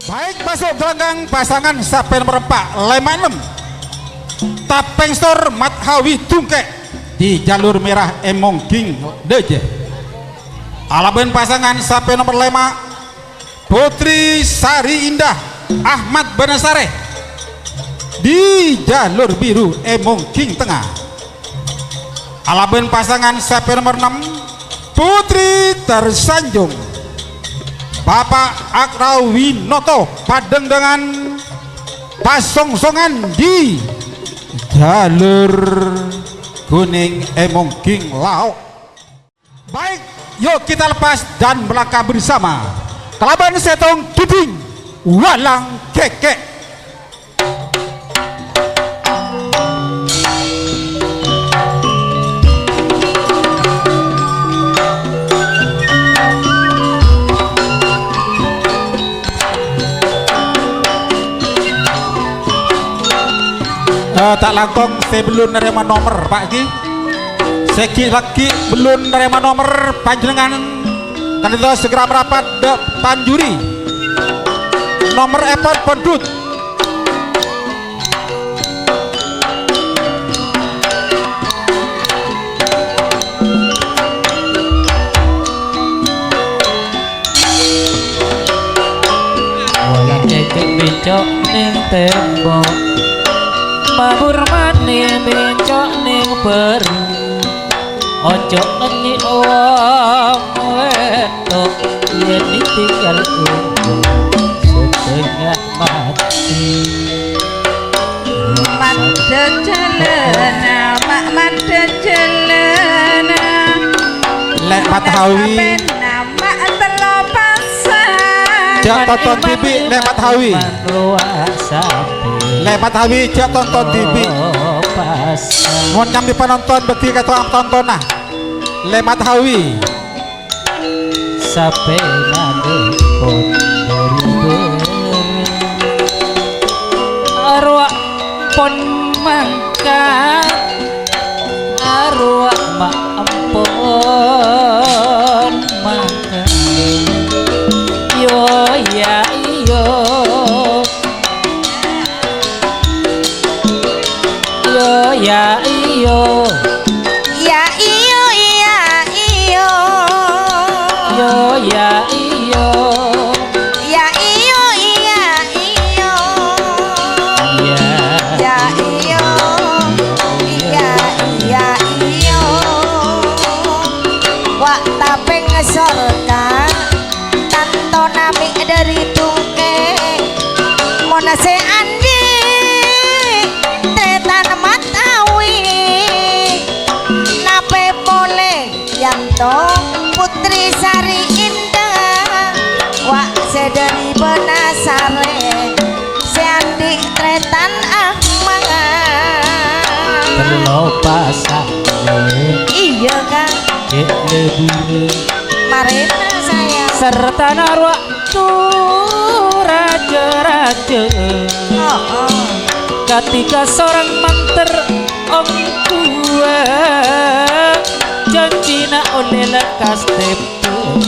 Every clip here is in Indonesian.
Baik, masuk gelanggang pasangan sapi nomor 4 Lema 6 Tapeng Stor Mathawi Tungkek di jalur merah Emong King Deje. Alaben pasangan sapi nomor 5 Putri Sari Indah Ahmad Benasare di jalur biru Emong King Tengah. Alaben pasangan sapi nomor 6 Putri Tersanjung Bapak Akrawi Noto Padeng dengan pasongsongan di jalur kuning Emong King Laok. Baik, yuk kita lepas dan melangkah bersama Kelaban Setong Kiping Walang Kekek. Tak langkong saya belum nerima nomor Pak Ki. Seki laki belum nerima nomor panjenengan kan itu segera merapat depan juri. Nomor epon pendut. Walang cecek becok ning tembok mabur mani bencok ning peru ojo nyi wong wedok yen ditinggal setengah mati mandhet jelena mak mandhet jelena Lek Mathawi mak telo pasan jak tonton TV Lek Mathawi Lek Mathawi jak tonton TV mohon nyambi penonton beti kata tonton nah Lek Mathawi sampai nade pon arwah pon mangkat arwah mak ampun mangkat yo ya yo ya iyo ya iyo ya iyo yo ya iyo ya iyo ya iyo ya iyo ya iyo wak tapeng sorga tanto nami dari tungke monase andi tretan Mathawi nape boleh yanto Putri Sari Indah wak sederi Benasare seandik tretan Ahmad telo pasang iya kan dek lebur marina saya serta narwak tu raja-raja ketika seorang manter om tua janji nak oleh lekas tepu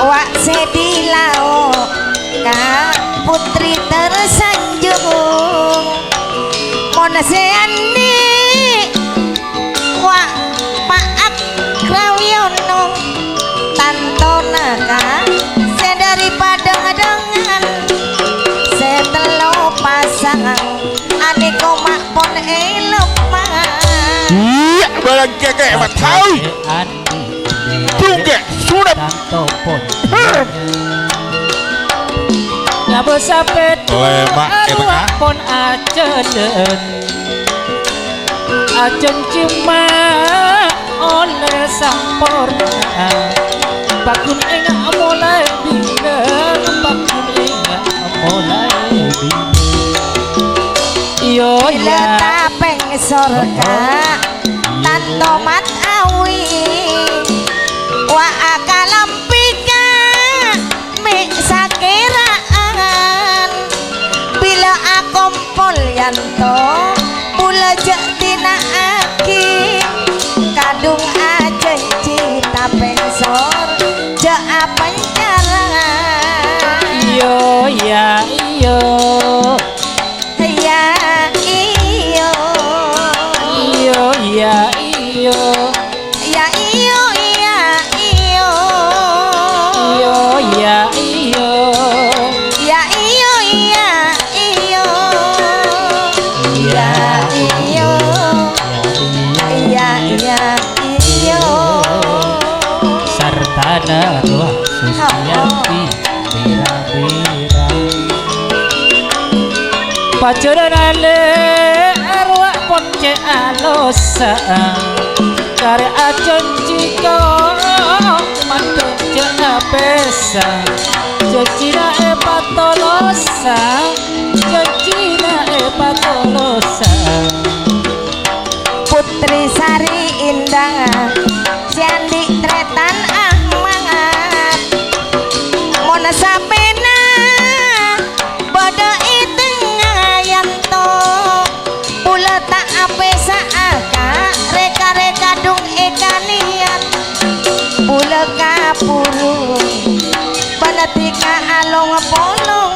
wak sedilao kak Putri Tersanjung mona seandi wak Pak Akrawiono tantona kak sedari padang dengan setelo pasangan aniko mak pon elopan iya barang kekek Mathawi Tungkek sudah topon ngabo sapet Lemak arwah pon aceden acen cuma oleh sampurna bakun enggak mulai bingeng bakun enggak mulai bingeng yo bila ya tapeng sorga tanto Mathawi wa akalampika mik sakiraan bila akompol yanto pula jak tina aki kadung aja cita pengsor jak Ana arwah Susiyanti bira-bira pacuran ale arwah ponce alosa kare acon jika mantu jena pesa jajina patolosa jajina patolosa Putri Sari Indah Siandi Tretan Ahmad Mona Sapena Bodo Itengah Yanto Pula tak ape saaka Reka-reka dung eka niat Pula kapuru Banatika along polongan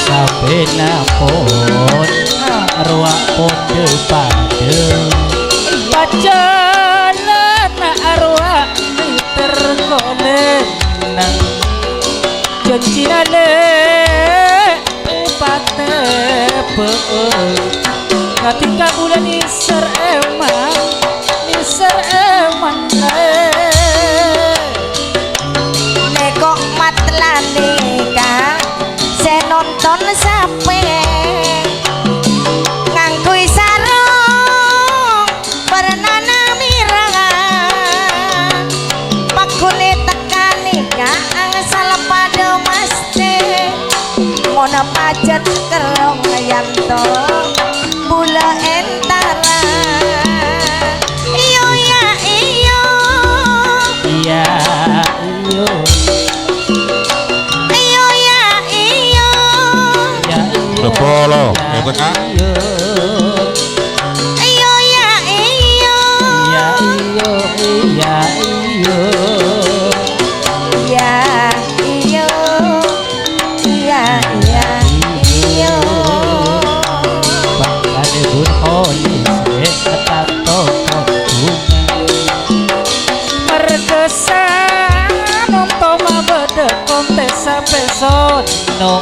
sampai napon arwah pondel pada pacalan arwah terkolenang janji ale patepe ketika bulan niser emang Nekok matlanika saya nonton sampai ngangkui sarung bernana mirangan pakune tekanika asal pada maste mona pajat kerong yanto bula entara iyo ya iyo iya iyo iyo ya iyo Polo, ya tengah. iyo ya iyo iya iyo iya iyo ya iyo ya ya iyo Pakane bun oli se katato Perkesan untuk mabede kontesa pesono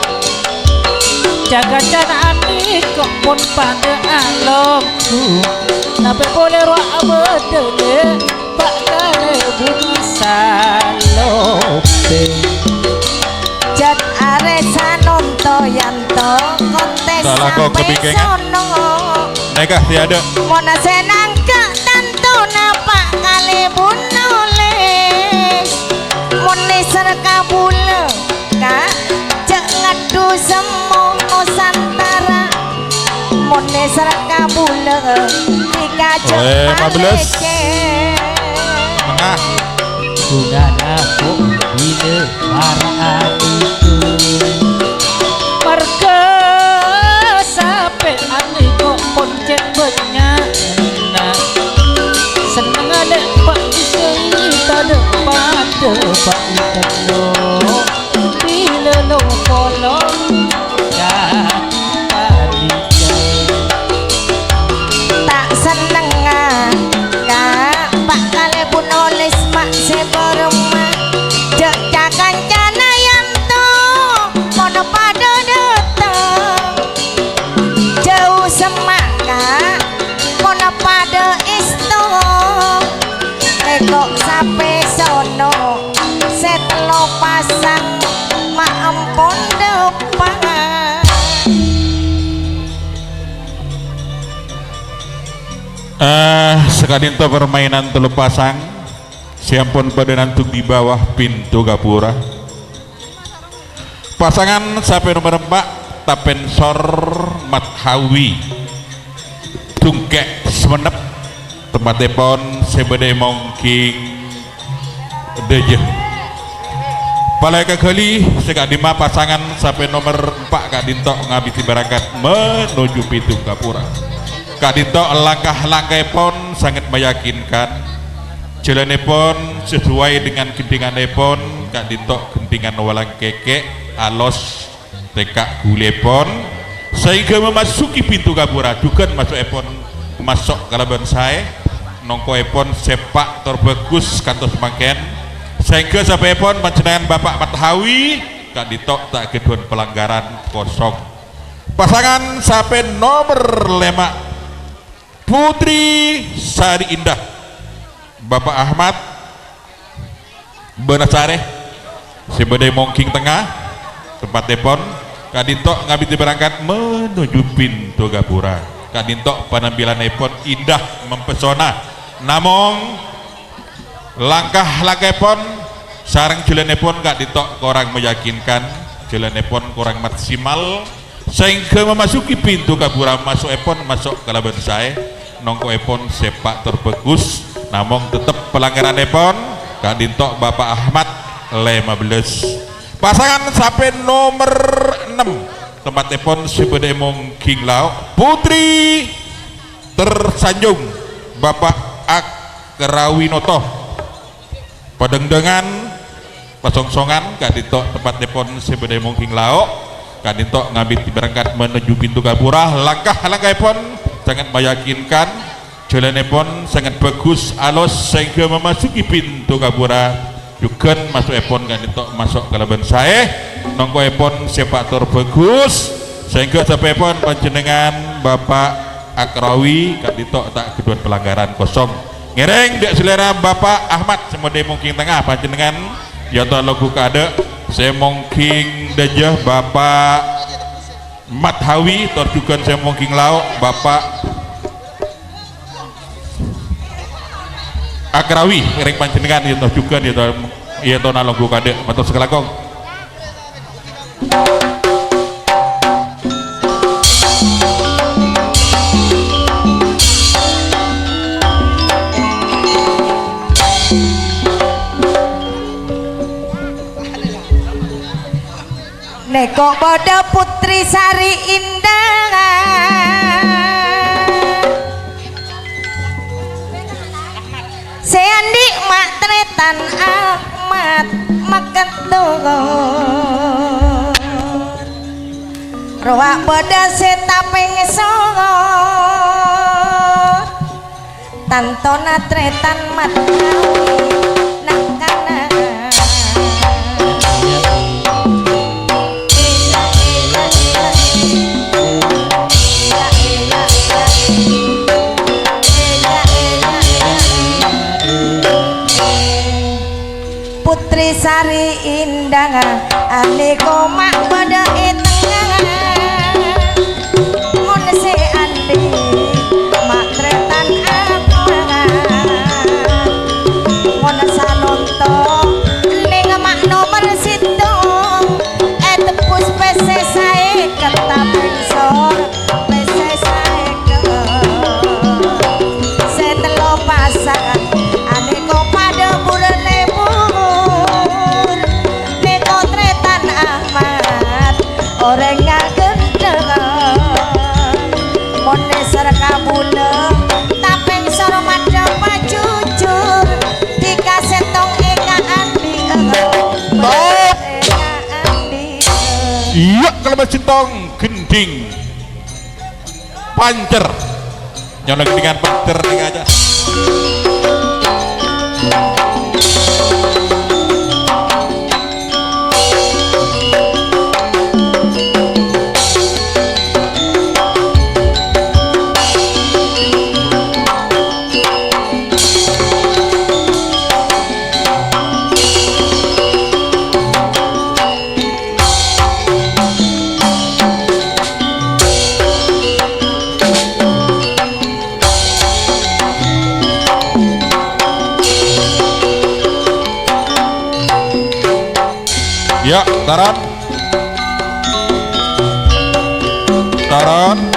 jaga cana ani kepun pada alokku nape boleh roh abedele pak kale budi salope jat aresa nonto yanto kontes Salah kok sampai kepikengan. sono Nekah tiada. mona senang ke tanto napa kali bunulis moni serkabule ka cek ngadu semua nusantara moni serkabule tika cek Oleh 15. palece Tengah. bunga aku bila marah itu marga sampai ani kok poncet benyana seneng ada pak disini tak ada pada pak itano bila lo kolong dan tak seneng kak pak kali bunulis mak seberumah cek cakan cana yanto mono pada datang jauh semaka mono pada isto ekok sampai sono setelo pasang mak ampun depan Sekali untuk permainan telu pasang siampun pada nantuk di bawah pintu gapura pasangan sampai nomor 4 Tapensor Mathawi Tungkek Semenep tempat tepon sebede mongking deje palai kekali sekali 5 pasangan sampai nomor 4 Kak Dinto ngabisi berangkat menuju pintu gapura Kak Dinto langkah-langkah pon sangat meyakinkan jalannya pon sesuai dengan gendingan pon Kak Dinto gendingan walang keke alos tekak gule pon sehingga memasuki pintu gapura dukan masuk epon masuk kalaban saya nongko epon sepak terbagus kantos maken sehingga sampai epon panjenengan Bapak Mathawi Kak Dinto tak kedua pelanggaran kosong pasangan sampai nomor 5 Putri Sari Indah Bapak Ahmad Benasare sebedai Mongking Tengah tempat tepon kadinto ngabiti berangkat menuju pintu gapura. Kadinto penampilan epon indah mempesona, namong langkah pon sarang jalanepon kadinto kurang meyakinkan, jalanepon kurang maksimal sehingga memasuki pintu gapura. Masuk epon masuk ke laban saya nongko epon sepak terbagus, namong tetap pelanggaran epon kadinto Bapak Ahmad 15. Pasangan sampai nomor 6 tempat epon sebede Mongking Lao Putri tersanjung Bapak Akrawinoto padengdengan pasongsongan kadito tempat epon sebede Mongking Lao kadito ngambil berangkat menuju pintu gapura. Langkah epon sangat meyakinkan, jalan epon sangat bagus alus sehingga memasuki pintu gapura. Juga masuk epon kadito masuk ke laban saya nongko epon sepak terbagus sehingga sampai epon panjenengan Bapak Akrawi kadito tak kedua pelanggaran kosong ngereng dek selera Bapak Ahmad semode Mongking Tengah panjenengan yaitu logo kade saya Mongking Dajah Bapak Mathawi terjukan saya Mongking Lao Bapak Akrawi ngereng panjenengan yaitu juga yaitu nalogo kade matur sekelakong. Neko bodo Putri Sari Indah Seandi mak tretan Ahmad maketung Roak bodo setapeng songo Tantona tretan mat nakana Putri Sari Indah ane komak pada tengah mon se andi mak tretan apa mon sanonto ning mak nomor situng tepus pese sae ketaping sor pese sae ke setelo pasangan ane ko pada burene orang ngagendeng mone serkabune tapeng soro madha jujur dikasetong eka andi iya kalau cintong gending pancer nyolong dengan pancer nih aja. Ya, taran